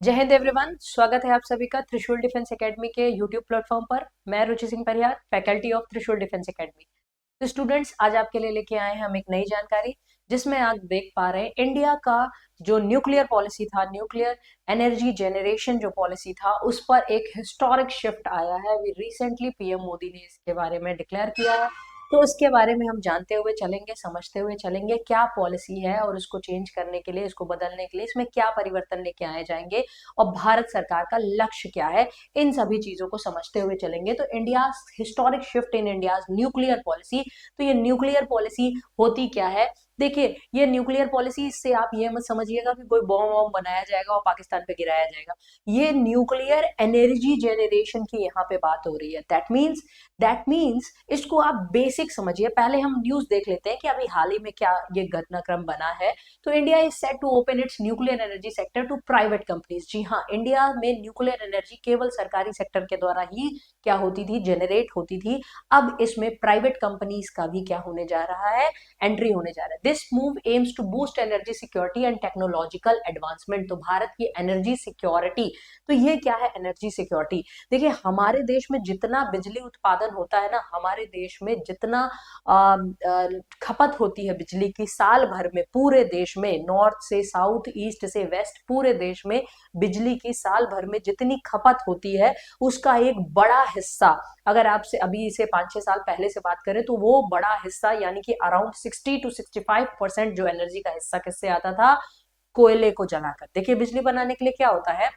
जय हिंद एवरीवन, स्वागत है आप सभी का त्रिशूल डिफेंस एकेडमी के यूट्यूब प्लेटफॉर्म पर। मैं रुचि सिंह परिहार, फैकल्टी ऑफ त्रिशूल डिफेंस एकेडमी। तो स्टूडेंट्स, आज आपके लिए लेके आए हैं हम एक नई जानकारी, जिसमें आप देख पा रहे हैं इंडिया का जो न्यूक्लियर पॉलिसी था, न्यूक्लियर एनर्जी जनरेशन जो पॉलिसी था, उस पर एक हिस्टोरिक शिफ्ट आया है। अभी रिसेंटली पीएम मोदी ने इसके बारे में डिक्लेयर किया है। तो उसके बारे में हम जानते हुए चलेंगे, समझते हुए चलेंगे क्या पॉलिसी है और उसको चेंज करने के लिए, इसको बदलने के लिए इसमें क्या परिवर्तन लेके आए जाएंगे और भारत सरकार का लक्ष्य क्या है। इन सभी चीजों को समझते हुए चलेंगे। तो India historic shift in India nuclear policy. तो ये न्यूक्लियर पॉलिसी होती क्या है? देखिए, ये न्यूक्लियर पॉलिसी, इससे आप ये मत समझिएगा कि कोई बॉम्ब वॉम्ब बनाया जाएगा और पाकिस्तान पे गिराया जाएगा। ये न्यूक्लियर एनर्जी जनरेशन की यहाँ पे बात हो रही है। दैट मीन्स इसको आप बेसिक समझिए। पहले हम न्यूज देख लेते हैं कि अभी हाल ही में क्या ये घटनाक्रम बना है। तो India is set to open its nuclear energy sector to private companies. जी हाँ, इंडिया में न्यूक्लियर एनर्जी केवल सरकारी सेक्टर के द्वारा ही क्या होती थी, जनरेट होती थी। अब इसमें प्राइवेट कंपनीज का भी क्या होने जा रहा है, एंट्री होने जा रहा है। This move aims to boost energy security and technological advancement. तो भारत की एनर्जी सिक्योरिटी, तो ये क्या है एनर्जी सिक्योरिटी? देखिए, हमारे देश में जितना बिजली उत्पादन होता है ना, हमारे देश में जितना खपत होती है बिजली की साल भर में, पूरे देश में, नॉर्थ से साउथ, ईस्ट से वेस्ट, पूरे देश में बिजली की साल भर में जितनी खपत होती है, उसका एक बड़ा हिस्सा, अगर आपसे अभी से 5-6 साल पहले से बात करें, तो वो बड़ा हिस्सा यानी कि अराउंड 60 to 65% जो एनर्जी का हिस्सा किससे आता था? कोयले को जलाकर। देखिए, बिजली बनाने के लिए क्या होता है,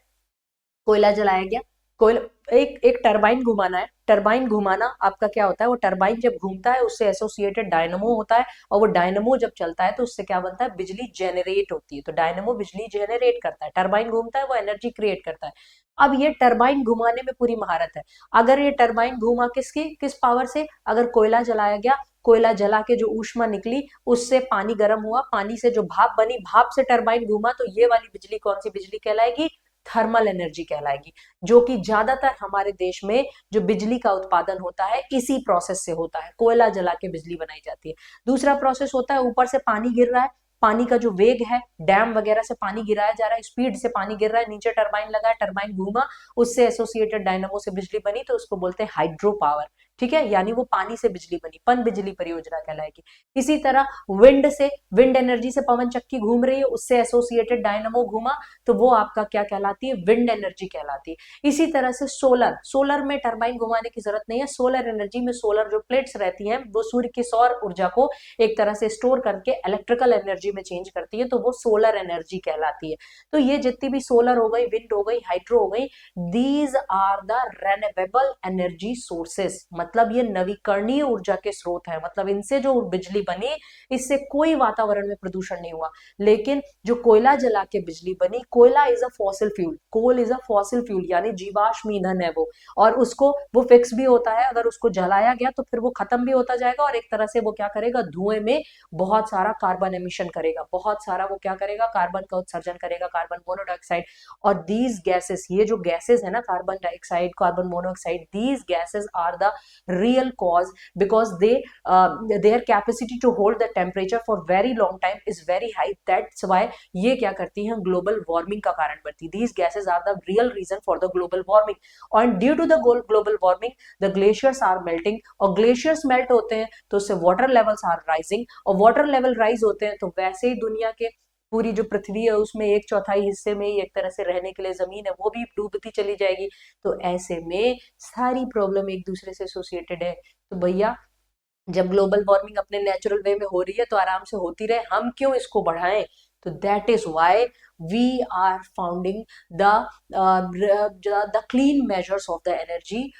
कोयला जलाया गया, कोयला, एक एक टरबाइन घुमाना है। टरबाइन घुमाना आपका क्या होता है, वो टरबाइन जब घूमता है उससे एसोसिएटेड डायनमो होता है, और वो डायनमो जब चलता है तो उससे क्या बनता है, बिजली जेनरेट होती है। तो डायनमो बिजली जेनरेट करता है, टरबाइन घूमता है, वो एनर्जी क्रिएट करता है। अब ये टरबाइन घुमाने में पूरी महारत है। अगर ये टरबाइन घूमा किस पावर से? अगर कोयला जलाया गया, कोयला जला के जो ऊष्मा निकली, उससे पानी गर्म हुआ, पानी से जो भाप बनी, भाप से टरबाइन घूमा, तो ये वाली बिजली कौन सी बिजली कहलाएगी? थर्मल एनर्जी कहलाएगी। जो कि ज्यादातर हमारे देश में जो बिजली का उत्पादन होता है इसी प्रोसेस से होता है, कोयला जला के बिजली बनाई जाती है। दूसरा प्रोसेस होता है, ऊपर से पानी गिर रहा है, पानी का जो वेग है, डैम वगैरह से पानी गिराया जा रहा है, स्पीड से पानी गिर रहा है, नीचे टरबाइन लगा है, टरबाइन घूमा, उससे एसोसिएटेड डायनामो से बिजली बनी, तो उसको बोलते हैं हाइड्रो पावर। ठीक है, यानी वो पानी से बिजली बनी, पन बिजली परियोजना कहलाएगी। इसी तरह विंड एनर्जी से पवन चक्की घूम रही है, उससे एसोसिएटेड डायनामो घूमा, तो वो आपका क्या कहलाती है? विंड एनर्जी कहलाती है। इसी तरह से सोलर में टरबाइन घुमाने की जरूरत नहीं है। सोलर एनर्जी में सोलर जो प्लेट्स रहती हैं, वो सूर्य की सौर ऊर्जा को एक तरह से स्टोर करके इलेक्ट्रिकल एनर्जी में चेंज करती है, तो वो सोलर एनर्जी कहलाती है। तो ये जितनी भी सोलर हो गई, विंड हो गई, हाइड्रो हो गई, these are the renewable energy sources. मतलब ये नवीकरणीय ऊर्जा के स्रोत है। मतलब इनसे जो बिजली बनी, इससे कोई वातावरण में प्रदूषण नहीं हुआ। लेकिन जो कोयला जला के बिजली बनी, कोयला is a fossil fuel, coal is a fossil fuel यानी जीवाश्म ईंधन है वो, और उसको वो फिक्स भी होता है। अगर उसको जलाया गया तो फिर वो खत्म भी होता जाएगा, और एक तरह से वो क्या करेगा, धुएं में बहुत सारा कार्बन एमिशन करेगा, बहुत सारा वो क्या करेगा, कार्बन का उत्सर्जन करेगा, कार्बन मोनोऑक्साइड। और दीज गैसेस, ये जो गैसेस है ना, carbon dioxide, carbon monoxide, these gases are the real cause, because their capacity to hold the temperature for very long time is very high. That's why ये क्या करती हैं, global warming का कारण बनती है। These gases are the real reason for the global warming. और due to the global warming the glaciers are melting, और ग्लेशियर्स मेल्ट होते हैं तो उससे वाटर लेवल्स आर राइजिंग, और वाटर लेवल राइज होते हैं तो वैसे ही दुनिया के पूरी जो पृथ्वी है उसमें 1/4 हिस्से में ही एक तरह से रहने के लिए जमीन है, वो भी डूबती चली जाएगी। तो ऐसे में सारी प्रॉब्लम एक दूसरे से एसोसिएटेड है। तो भैया, जब ग्लोबल वार्मिंग अपने नेचुरल वे में हो रही है तो आराम से होती रहे, हम क्यों इसको बढ़ाएं? तो that is why we are founding the clean measures of the energy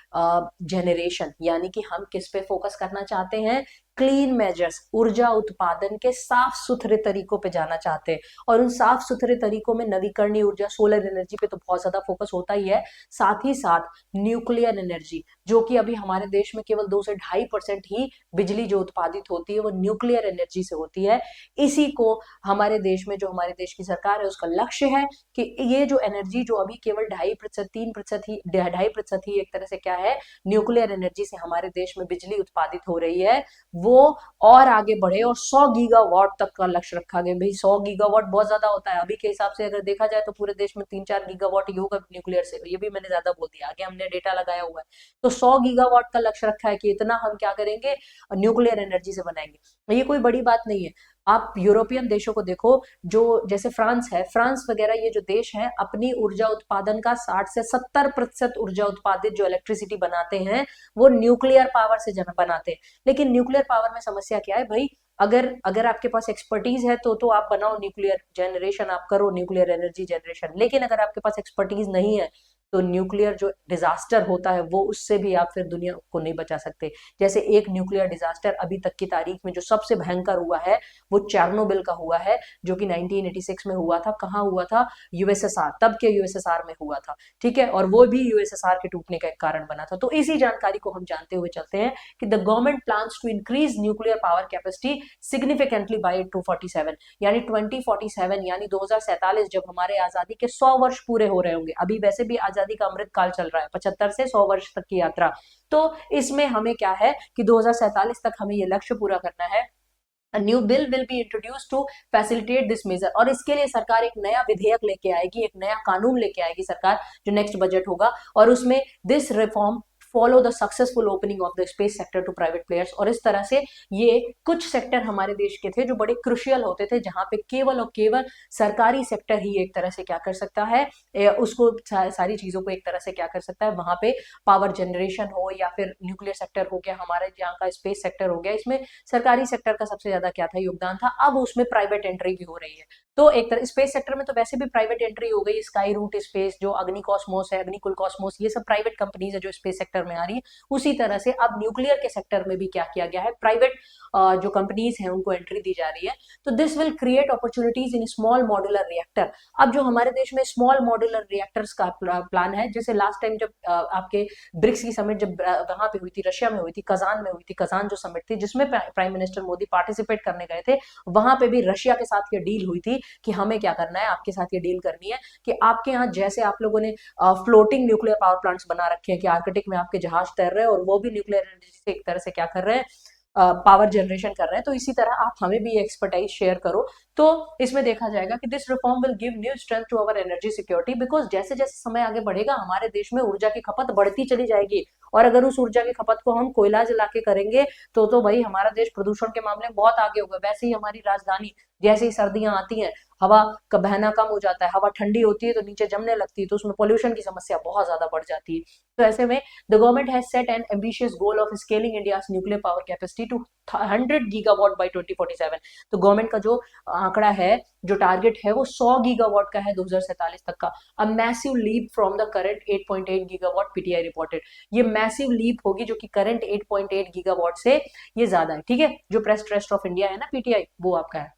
generation. यानी कि हम किस पे फोकस करना चाहते हैं? क्लीन मेजर्स, ऊर्जा उत्पादन के साफ सुथरे तरीकों पे जाना चाहते हैं। और उन साफ सुथरे तरीकों में नवीकरणीय ऊर्जा, सोलर एनर्जी पे तो बहुत ज्यादा फोकस होता ही है, साथ ही साथ न्यूक्लियर एनर्जी, जो कि अभी हमारे देश में केवल 2 से 2.5% ही बिजली जो उत्पादित होती है वो न्यूक्लियर एनर्जी से होती है। इसी को हमारे देश में, जो हमारे देश की सरकार है, उसका लक्ष्य है कि ये जो एनर्जी जो अभी केवल 2.5%, 3% ही, 2.5% ही एक तरह से क्या है, न्यूक्लियर एनर्जी से हमारे देश में बिजली उत्पादित हो रही है, वो और आगे बढ़े और 100 गीगावाट तक का लक्ष्य रखा गया। भाई 100 गीगावाट बहुत ज्यादा होता है, अभी के हिसाब से अगर देखा जाए तो पूरे देश में 3-4 गीगावाट ही होगा न्यूक्लियर से, ये भी मैंने ज्यादा बोल दिया, आगे हमने डेटा लगाया हुआ है। तो 100 गीगावाट का लक्ष्य रखा है कि इतना हम क्या करेंगे, न्यूक्लियर एनर्जी से बनाएंगे। ये कोई बड़ी बात नहीं है। आप यूरोपियन देशों को देखो, जो जैसे फ्रांस है, फ्रांस वगैरह ये जो देश है, अपनी ऊर्जा उत्पादन का 60 से 70% ऊर्जा उत्पादित जो इलेक्ट्रिसिटी बनाते हैं वो न्यूक्लियर पावर से बनाते हैं। लेकिन न्यूक्लियर पावर में समस्या क्या है भाई, अगर अगर आपके पास एक्सपर्टीज है तो आप बनाओ न्यूक्लियर जनरेशन, आप करो न्यूक्लियर एनर्जी जनरेशन। लेकिन अगर आपके पास एक्सपर्टीज नहीं है तो न्यूक्लियर जो डिजास्टर होता है वो उससे भी आप फिर दुनिया को नहीं बचा सकते। जैसे एक न्यूक्लियर डिजास्टर अभी तक की तारीख में जो सबसे भयंकर हुआ है वो चेर्नोबिल का हुआ है, जो कि 1986 में हुआ था। कहाँ हुआ था, यूएसएसआर, तब के यूएसएसआर में हुआ था, ठीक है, और वो भी यूएसएसआर के टूटने का एक कारण बना था। तो इसी जानकारी को हम जानते हुए चलते हैं कि the government plans to increase nuclear power capacity significantly by 247, यानी 2047, यानी 2047, जब हमारे आजादी के 100 वर्ष पूरे हो रहे होंगे। अभी वैसे भी आजादी का अमृत काल चल रहा है, 75 से 100 वर्ष तक की यात्रा। तो इसमें हमें क्या है कि 2047 तक हमें ये लक्ष्य पूरा करना है। A new bill will be introduced to facilitate this measure, और इसके लिए सरकार एक नया विधेयक लेके आएगी, एक नया कानून लेके आएगी सरकार, जो नेक्स्ट बजट होगा, और उसमें this reform follow the successful opening of the space sector to private players. और इस तरह से ये कुछ सेक्टर हमारे देश के थे जो बड़े क्रुशियल होते थे, जहां पे केवल और केवल सरकारी सेक्टर ही एक तरह से क्या कर सकता है, उसको सारी चीजों को एक तरह से क्या कर सकता है, वहां पे पावर जनरेशन हो या फिर न्यूक्लियर सेक्टर हो गया, हमारे यहाँ का स्पेस सेक्टर हो गया, इसमें सरकारी सेक्टर का सबसे ज्यादा क्या था, योगदान था। अब उसमें प्राइवेट एंट्री भी हो रही है। तो एक तरह स्पेस सेक्टर में तो वैसे भी प्राइवेट एंट्री हो गई, स्काई रूट स्पेस, जो अग्नि कॉस्मोस है, अग्निकुल कॉस्मोस, ये सब प्राइवेट कंपनीज है जो स्पेस सेक्टर में आ रही है। उसी तरह से अब न्यूक्लियर के सेक्टर में भी क्या किया गया है, प्राइवेट जो कंपनीज हैं उनको एंट्री दी जा रही है। तो this will create opportunities in small modular reactor. अब जो हमारे देश में स्मॉल मॉड्यूलर रिएक्टर्स का प्लान है, जैसे लास्ट टाइम जब आपके ब्रिक्स की समिट जब वहां पे हुई थी, रशिया में हुई थी, कजान में हुई थी, कजान जो समिट थी जिसमें प्राइम मिनिस्टर मोदी पार्टिसिपेट करने गए थे, वहां पे भी रशिया के साथ ये डील हुई थी कि हमें क्या करना है, आपके साथ ये डील करनी है कि आपके यहाँ जैसे आप लोगों ने फ्लोटिंग न्यूक्लियर पावर प्लांट्स बना रखे हैं कि आर्कटिक में आपके जहाज तैर रहे हैं और वो भी न्यूक्लियर एनर्जी से एक तरह से क्या कर रहे हैं, पावर जनरेशन कर रहे हैं, तो इसी तरह आप हमें भी एक्सपर्टाइज शेयर करो। तो इसमें देखा जाएगा कि this reform will give new strength to our energy security, because जैसे जैसे समय आगे बढ़ेगा हमारे देश में ऊर्जा की खपत बढ़ती चली जाएगी, और अगर उस ऊर्जा की खपत को हम कोयला जला के करेंगे तो भाई हमारा देश प्रदूषण के मामले में बहुत आगे होगा। वैसे ही हमारी राजधानी, जैसे ही सर्दियां आती हैं हवा का बहना कम हो जाता है, हवा ठंडी होती है तो नीचे जमने लगती है, तो उसमें पोल्यूशन की समस्या बहुत ज्यादा बढ़ जाती है। तो ऐसे में the government has set an ambitious goal of scaling India's nuclear power capacity to 100 gigawatt by 2047। तो गवर्नमेंट का जो आंकड़ा है, जो टारगेट है, वो 100 गीगावाट का है 2047 तक का। A massive leap from the current 8.8 gigawatt, PTI reported. ये मैसिव लीप होगी जो कि करंट 8.8 गीगावाट से ये ज्यादा है, ठीक है। जो प्रेस ट्रस्ट ऑफ इंडिया है ना, पीटीआई, वो आपका है।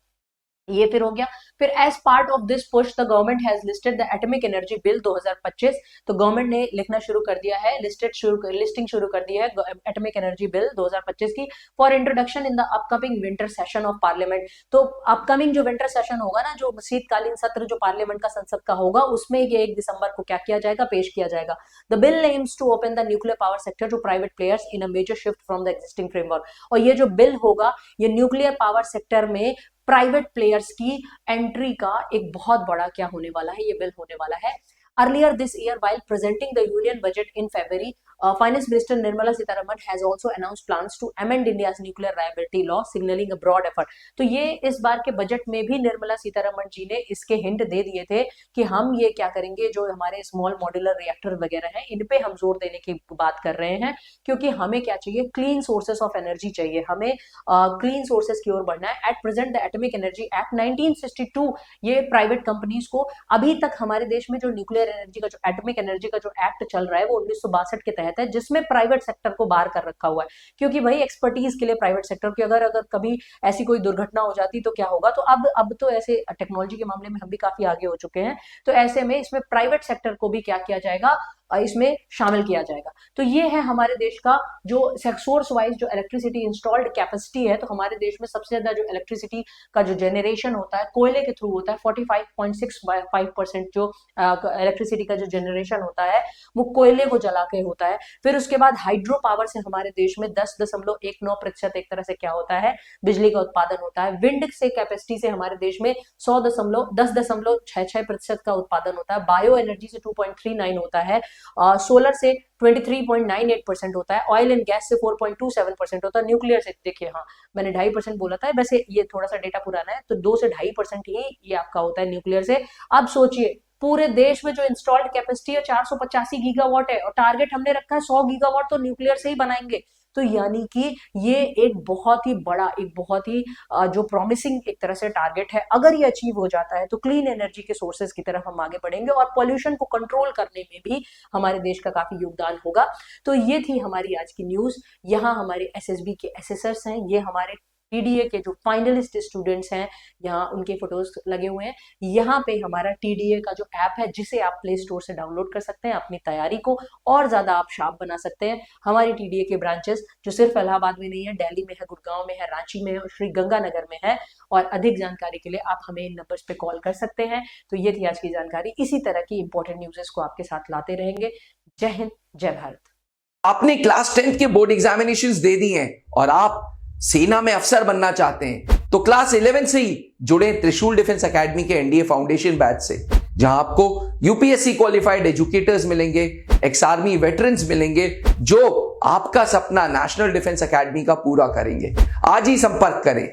ये फिर हो गया। फिर as part of this push the government has listed the atomic energy bill 2025। तो गवर्नमेंट ने लिखना शुरू कर दिया है, लिस्टिंग शुरू कर दी है एटॉमिक एनर्जी बिल 2025 की, for introduction in the upcoming winter session of parliament. तो अपकमिंग जो विंटर सेशन होगा ना, जो शीतकालीन सत्र जो पार्लियामेंट का संसद का होगा, उसमें ये 1 दिसंबर को क्या किया जाएगा, पेश किया जाएगा। The bill aims to open the nuclear power sector to private players in a major shift from the existing framework. और ये जो बिल होगा, ये न्यूक्लियर पावर सेक्टर में प्राइवेट प्लेयर्स की एंट्री का एक बहुत बड़ा क्या होने वाला है, ये बिल होने वाला है। Earlier this year, while presenting the union budget in February, Finance Minister Nirmala Sitharaman has also announced plans to amend India's nuclear liability law, signaling a broad effort. तो ये इस बार के बजट में भी निर्मला सीतारमण जी ने इसके हिंट दे दिए थे कि हम ये क्या करेंगे, जो हमारे स्मॉल मॉड्यूलर रिएक्टर वगैरह हैं, इन पे हम जोर देने की बात कर रहे हैं, क्योंकि हमें क्या चाहिए, क्लीन सोर्सेस ऑफ एनर्जी चाहिए, हमें क्लीन सोर्सेस की ओर बढ़ना है। At present the atomic energy act 1962 ये प्राइवेट कंपनीज को, अभी तक हमारे देश में जो न्यूक्लियर एनर्जी का, जो एटॉमिक एनर्जी का जो एक्ट चल रहा है, वो 1962 के तहत है, जिसमें प्राइवेट सेक्टर को बाहर कर रखा हुआ है। क्योंकि भाई एक्सपर्टीज के लिए प्राइवेट सेक्टर की अगर कभी ऐसी कोई दुर्घटना हो जाती तो क्या होगा। तो अब तो ऐसे टेक्नोलॉजी के मामले में हम भी काफी आगे हो चुके हैं, तो ऐसे में इसमें प्राइवेट सेक्टर को भी क्या किया जाएगा, इसमें शामिल किया जाएगा। तो ये है हमारे देश का जो सोर्स वाइज जो इलेक्ट्रिसिटी इंस्टॉल्ड कैपेसिटी है। तो हमारे देश में सबसे ज्यादा जो इलेक्ट्रिसिटी का जो जनरेशन होता है कोयले के थ्रू होता है। 45.65% जो इलेक्ट्रिसिटी का जो जनरेशन होता है वो कोयले को जला के होता है। फिर उसके बाद हाइड्रो पावर से हमारे देश में 10.19% एक तरह से क्या होता है, बिजली का उत्पादन होता है। विंड से कैपेसिटी से हमारे देश में 10.66% का उत्पादन होता है। बायो एनर्जी से 2.39 होता है। सोलर से 23.98% होता है। ऑयल एंड गैस से 4.27% होता है। न्यूक्लियर से देखिए, हाँ मैंने 2.5% बोला था, वैसे ये थोड़ा सा डेटा पुराना है, तो 2 से 2.5% ही ये आपका होता है न्यूक्लियर से। अब सोचिए पूरे देश में जो इंस्टॉल्ड कैपेसिटी है 485 गीगावाट है और टारगेट हमने रखा है 100 गीगावाट तो न्यूक्लियर से ही बनाएंगे। तो यानी कि ये एक बहुत ही बड़ा, एक बहुत ही जो प्रॉमिसिंग एक तरह से टारगेट है। अगर ये अचीव हो जाता है तो क्लीन एनर्जी के सोर्सेज की तरफ हम आगे बढ़ेंगे और पॉल्यूशन को कंट्रोल करने में भी हमारे देश का काफी योगदान होगा। तो ये थी हमारी आज की न्यूज। यहाँ हमारे एसएसबी के एसेसर्स हैं, ये हमारे टीडीए के जो फाइनलिस्ट स्टूडेंट्स हैं, यहाँ उनके फोटोज लगे हुए हैं। यहाँ पे हमारा टीडीए का जो ऐप है जिसे आप प्ले स्टोर से डाउनलोड कर सकते हैं, अपनी तैयारी को और ज्यादा आप शार्प बना सकते हैं। हमारी टीडीए के ब्रांचेस जो सिर्फ इलाहाबाद में नहीं है, दिल्ली में है, गुड़गांव में है, रांची में है और श्री गंगानगर में है। और अधिक जानकारी के लिए आप हमें इन नंबर्स पे कॉल कर सकते हैं। तो ये थी आज की जानकारी। इसी तरह की इंपॉर्टेंट न्यूज़ेस को आपके साथ लाते रहेंगे। जय हिंद, जय भारत। आपने क्लास 10th के बोर्ड एग्जामिनेशंस दे दिए हैं और आप सेना में अफसर बनना चाहते हैं तो क्लास 11 से ही जुड़े त्रिशूल डिफेंस एकेडमी के एनडीए फाउंडेशन बैच से, जहां आपको यूपीएससी क्वालिफाइड एजुकेटर्स मिलेंगे, एक्स आर्मी वेटरन्स मिलेंगे जो आपका सपना नेशनल डिफेंस एकेडमी का पूरा करेंगे। आज ही संपर्क करें।